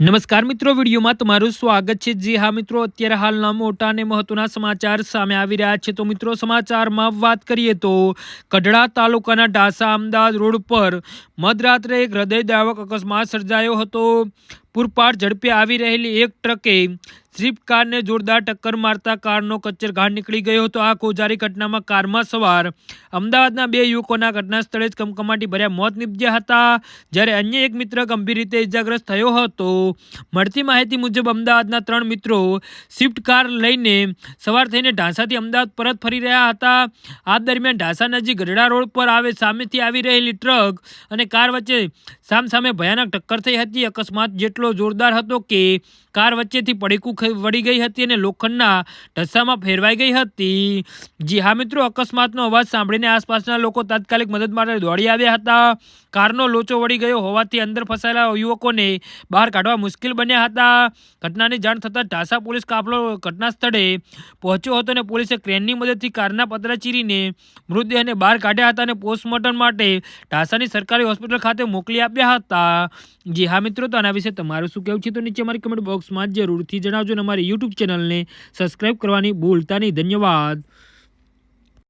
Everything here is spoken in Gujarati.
નમસ્કાર મિત્રો, વિડીયોમાં તમારું સ્વાગત છે। જી હા મિત્રો, અત્યારે હાલના મોટા અને મહત્વના સમાચાર સામે આવી રહ્યા છે। તો મિત્રો, સમાચારમાં વાત કરીએ તો કઢડા તાલુકાના ઢાસા અમદાવાદ રોડ પર મધરાત્રે એક હૃદયદ્રાવક અકસ્માત સર્જાયો હતો। પૂરપાટ ઝડપે આવી રહેલી એક ટ્રકે સ્વિફ્ટ કારને જોરદાર ટક્કર મારતા કારનો કચ્ચરઘાટ નીકળી ગયો હતો। આ ગોઝારી ઘટનામાં કારમાં સવાર અમદાવાદના બે યુવકોના ઘટના સ્થળે જ કમકમાટી ભર્યા મોત નીપજ્યા હતા, જ્યારે અન્ય એક મિત્ર ગંભીર રીતે ઇજાગ્રસ્ત થયો હતો। મળતી માહિતી મુજબ અમદાવાદના ત્રણ મિત્રો સ્વિફ્ટ કાર લઈને સવાર થઈને ઢાસાથી અમદાવાદ પરત ફરી રહ્યા હતા। આ દરમિયાન ઢાસા નજીક ગઢડા રોડ પર સામેથી આવી રહેલી ટ્રક અને કાર વચ્ચે સામસામે ભયાનક ટક્કર થઈ હતી। અકસ્માત જેટલો જોરદાર હતો કે કાર વચ્ચેથી પડીકું વળી ગઈ હતી અને લોખંડના ઢસામાં ફેરવાઈ ગઈ હતી। જી હા મિત્રો, અકસ્માતનો અવાજ સાંભળીને આસપાસના લોકો તાત્કાલિક મદદ માટે દોડી આવ્યા હતા। કારનો લોચો વળી ગયો હોવાથી અંદર ફસાયેલા યુવકોને બહાર કાઢવા મુશ્કેલ બન્યા હતા। ઘટનાની જાણ થતાં ઢાસા પોલીસ કાફલો ઘટના સ્થળે પહોંચ્યો હતો અને પોલીસે ક્રેનની મદદથી કારના પતરા ચીરીને મૃતદેહને બહાર કાઢ્યા હતા અને પોસ્ટમોર્ટમ માટે ઢાસાની સરકારી હોસ્પિટલ ખાતે મોકલી આપ્યા હતા। જી હા મિત્રો, તો આના વિશે તમારું શું કહેવું છે તો નીચે અમારી કમેન્ટ બોક્સમાં જરૂરથી જણાવજો અને અમારી યુટ્યુબ ચેનલને સબસ્ક્રાઈબ કરવાની ભૂલતા નહીં। ધન્યવાદ।